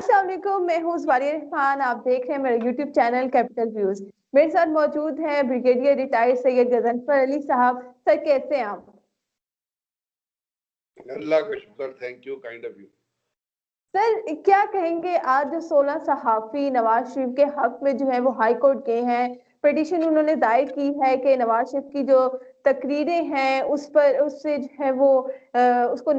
अस्सलाम वालेकुम, मैं हूँ ज़वारिया रहमान। आप देख रहे हैं मेरा यूट्यूब चैनल कैपिटल व्यूज। मेरे साथ मौजूद हैं ब्रिगेडियर रिटायर्ड सैयद गजनफर अली साहब। सर, कैसे हैं आप? अल्लाह का शुक्र, thank you, kind of you. Sir, क्या कहेंगे, आज जो 16 सहाफ़ी नवाज शरीफ के हक में जो है वो हाई कोर्ट गए हैं, पिटीशन उन्होंने दायर की है कि नवाज शरीफ की जो तकरीरें हैं उस पर उससे जो है वो उसको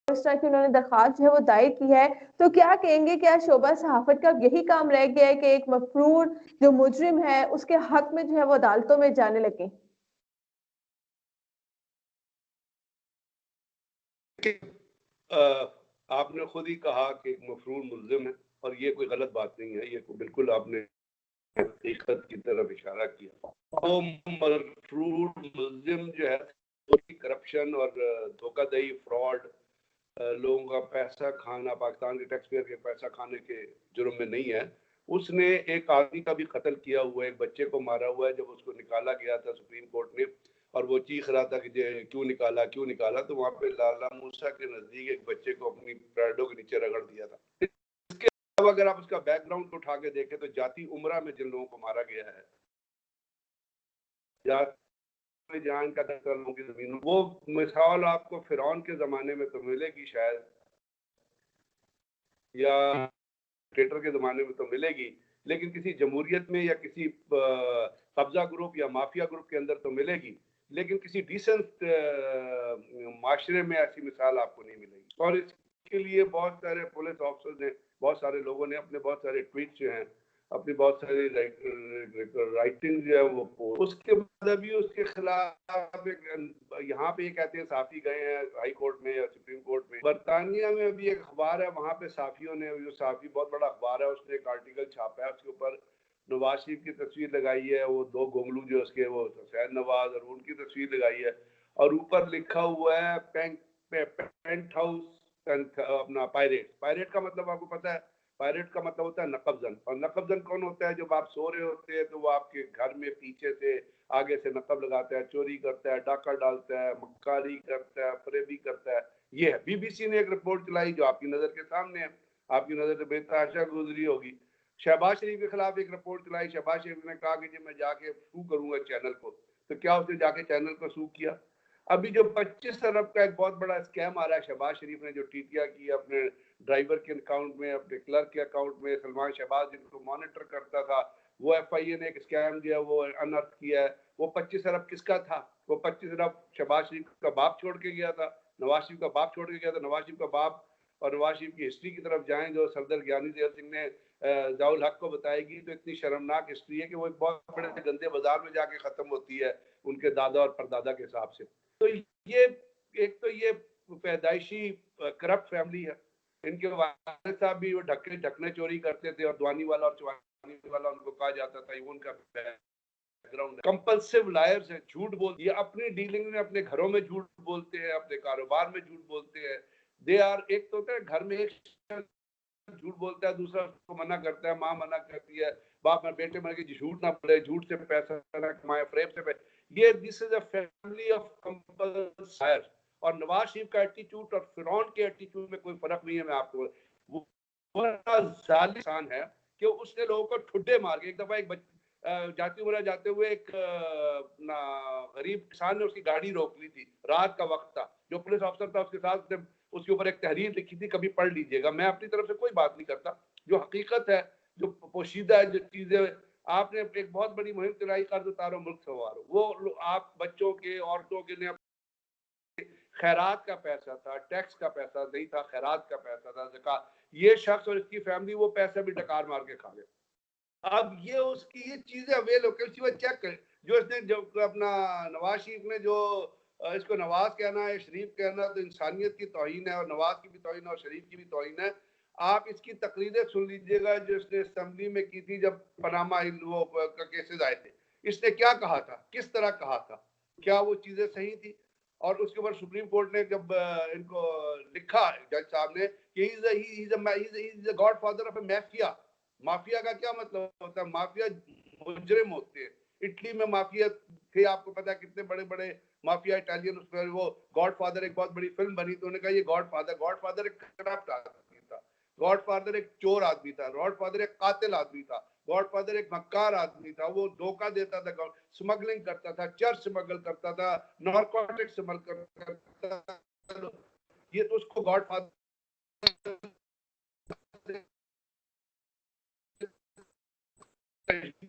इस तरह की उन्होंने दरखास्त जो है वो दायर की है। तो क्या कहेंगे, क्या शोबा सहाफत का यही काम रह गया है कि एक मफरूर जो मुजरिम है उसके हक में जो है वो अदालतों में जाने लगे? आपने खुद ही कहा कि एक मफरूर मुल्जिम है और ये कोई गलत बात नहीं है, ये बिल्कुल आपने हकीकत की तरफ इशारा किया। तो मफरूर मुल्जिम जो है करप्शन और धोखाधड़ी, फ्रॉड, लोगों का पैसा खाना, पाकिस्तान के टैक्स पेयर के पैसा खाने के जुर्म में नहीं है। उसने एक आदमी का भी कत्ल किया हुआ है, एक बच्चे को मारा हुआ है। जब उसको निकाला गया था सुप्रीम कोर्ट ने और वो चीख रहा था कि क्यों निकाला क्यों निकाला, तो वहां पे लाला मूसा के नजदीक एक बच्चे को अपनी पैडों के नीचे रगड़ दिया था। इसके अलावा अगर आप उसका बैकग्राउंड उठा के देखें तो जाती उमरा में जिन लोगों को मारा गया है, जहाँ इनका लोगों की जमीन, वो मिसाल आपको फिरौन के जमाने में तो मिलेगी शायद, या डिक्टेटर के जमाने में तो मिलेगी, लेकिन किसी जमहूरियत में या किसी कब्जा ग्रुप या माफिया ग्रुप के अंदर तो मिलेगी, लेकिन किसी डिसेंट माशरे में ऐसी मिसाल आपको नहीं मिलेगी। और इसके लिए बहुत सारे पुलिस ऑफिसर्स ने, बहुत सारे लोगों ने अपने बहुत सारे ट्वीट जो हैं, अपनी बहुत सारी राइटिंग जो है वो, उसके बाद अभी उसके खिलाफ यहाँ पे कहते हैं साफी गए हैं हाई कोर्ट में या सुप्रीम कोर्ट में। बरतानिया में अभी एक अखबार है, वहां पे साफियों ने, जो साफी बहुत बड़ा अखबार है, उसने एक आर्टिकल छापा है, उसके ऊपर नवाज शरीफ की तस्वीर लगाई है, वो दो गोंगलू जो उसके, वो सैद नवाज और उनकी तस्वीर लगाई है, और ऊपर लिखा हुआ है पेंट हाउस अपना पायरेट। पायरेट का मतलब आपको पता है? पायरेट का मतलब होता है नकबजन। और नकबजन कौन होता है? जब आप सो रहे होते हैं तो वो आपके घर में पीछे से आगे से नकब लगाता है, चोरी करता है, डाका डालता है, मक्कारी करता है, फरेबी करता है। ये है। बीबीसी ने एक रिपोर्ट चलाई जो आपकी नजर के सामने है, आपकी नजर से बेतहाशा गुजरी होगी। शहबाज शरीफ के खिलाफ एक रिपोर्ट चलाई। शहबाज शरीफ ने कहा कि जी मैं जाके सू करूंगा चैनल को, तो क्या उसने जाके चैनल को सू किया? अभी जो 25 अरब का एक बहुत बड़ा स्कैम आ रहा है, शहबाज शरीफ ने जो टीटिया की अपने ड्राइवर के अकाउंट में, अपने क्लर्क के अकाउंट में, सलमान शहबाज जिनको मॉनिटर करता था, वो FIA ने एक स्कैम दिया, वो अनर्थ किया है। वो 25 अरब किसका था? वो 25 अरब शहबाज शरीफ का बाप छोड़ के गया था, नवाज शरीफ का बाप छोड़ के गया था। नवाज शरीफ का बाप और नवाज शरीफ की हिस्ट्री की तरफ जाएं जो सरदार ज्ञानी देव सिंह ने जाउल हक को बताएगी, तो इतनी शर्मनाक हिस्ट्री है कि वो एक बहुत बड़े गंदे बाजार में जाके खत्म होती है उनके दादा और परदादा के हिसाब से। तो ये एक तो ये पैदाइशी करप्ट फैमिली है। इनके वालिद साहब भी वो ढकने चोरी करते थे, और दवानी वाला और चवानी वाला उनको कहा जाता था, ये उनका बैकग्राउंड। कंपल्सिव लायर्स है, झूठ बोल, ये अपनी डीलिंग में अपने घरों में झूठ बोलते हैं, अपने कारोबार में झूठ बोलते हैं। दे आर, एक तो होता है घर में एक झूठ बोलता है, दूसरा उसको मना करता है, माँ मना करती है, बाप में बेटे मन की झूठ ना बोले, झूठ से पैसा ना कमाए, फ्रेब से ये this is a family of compulsory. और नवाज शरीफ का एटीट्यूड और फिरौन के एटीट्यूड में कोई फर्क नहीं है। मैं आपको, वो जालिम इंसान है कि उसने लोगों को ठुड्डे मार के, एक दफा एक जाती उमरा जाते हुए एक गरीब किसान ने उसकी गाड़ी रोक ली थी, रात का वक्त था, जो पुलिस अफसर था उसके साथ उसके ऊपर एक तहरीर लिखी थी, कभी पढ़ लीजिएगा। मैं अपनी तरफ से कोई बात नहीं करता, जो हकीकत है, जो पोशीदा है, जो चीजें आपने एक बहुत बड़ी मुहिम चलाई, कर्ज उतारो मुल्क संवारो, वो आप बच्चों के, औरतों के लिए खैरात का पैसा था, टैक्स का पैसा नहीं था, खैरात का पैसा था, ज़कात। ये शख्स और इसकी फैमिली वो पैसा भी डकार मार के खा गए। अब ये उसकी ये चीजें अवेल होकर चेक करें, जो इसने जो अपना नवाज शरीफ ने जो इसको नवाज कहना है, शरीफ कहना, तो इंसानियत की तौहीन है, और नवाज की भी तौहीन और शरीफ की भी तौहीन है। आप इसकी तकरीरें सुन लीजिएगा जो इसने असेंबली में की थी जब पनामा वो केसेस आए थे। इसने क्या कहा था, किस तरह कहा था, क्या वो चीजें सही थी? और उसके बाद सुप्रीम कोर्ट ने जब इनको लिखा जज साहब ने कि he is the godfather of a mafia. Mafia का क्या मतलब होता है? माफिया मुजरिम होते हैं। इटली में माफिया थे, आपको पता है कितने बड़े बड़े माफिया इटालियन। उसमें वो गॉडफादर एक बहुत बड़ी फिल्म बनी, तो उन्होंने कहा ये गॉडफादर एक करप्ट आदमी था। गॉडफादर एक चोर आदमी था, गॉडफादर एक कातिल आदमी था, गॉडफादर एक मक्कार आदमी था, वो धोखा देता था, स्मगलिंग करता था, चर्च स्मगल करता था, नारकोटिक स्मगल करता था। ये तो उसको गॉडफादर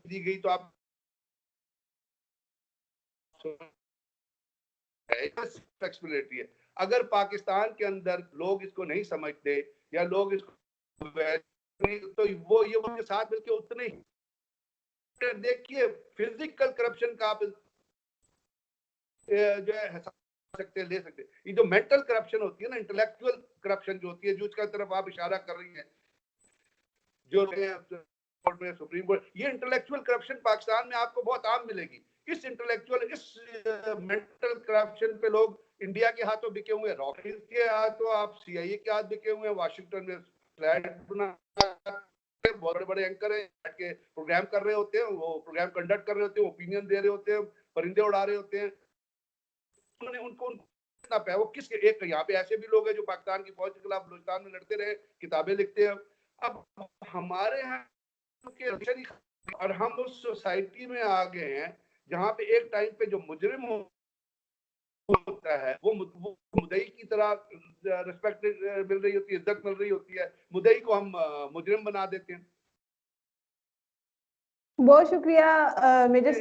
दी गई, तो आप फ्लेक्सिबिलिटी है। अगर पाकिस्तान के अंदर लोग इसको नहीं समझते या लोग इसको तो वो ये उनके साथ मिलकर उतने ही देखिए फिजिकल करप्शन का आप जो है सकते ले सकते, ये जो मेंटल करप्शन होती है ना, इंटेलेक्चुअल करप्शन जो होती है, जो इसका तरफ आप इशारा कर रही हैं, जो कोर्ट में सुप्रीम कोर्ट, ये इंटेलेक्चुअल करप्शन पाकिस्तान में आपको बहुत आम मिलेगी। इस इंटेलेक्चुअल इस मेंटल करप्शन पे लोग इंडिया के हाथों बिके हुए, रॉकेट के हाथों, आप सीआईए के हाथ बिके हुए, वाशिंगटन में फ्लैट बना बहुत बड़े एंकर है के प्रोग्राम कर रहे होते हैं, वो प्रोग्राम कंडक्ट कर रहे होते हैं, ओपिनियन दे रहे होते हैं, परिंदे उड़ा रहे होते हैं। उन्होंने उनको वो किस एक यहाँ पे ऐसे भी लोग हैं जो पाकिस्तान की फौज के खिलाफ बलूचिस्तान में लड़ते रहे, किताबें लिखते हैं। अब हमारे यहाँ के और हम उस सोसाइटी में आ गए हैं जहाँ पे एक टाइम पे जो मुजरिम होता है वो मुदई की तरह रिस्पेक्ट मिल रही होती है, इज्जत मिल रही होती है, मुदई को हम मुजरिम बना देते हैं। बहुत शुक्रिया मेजर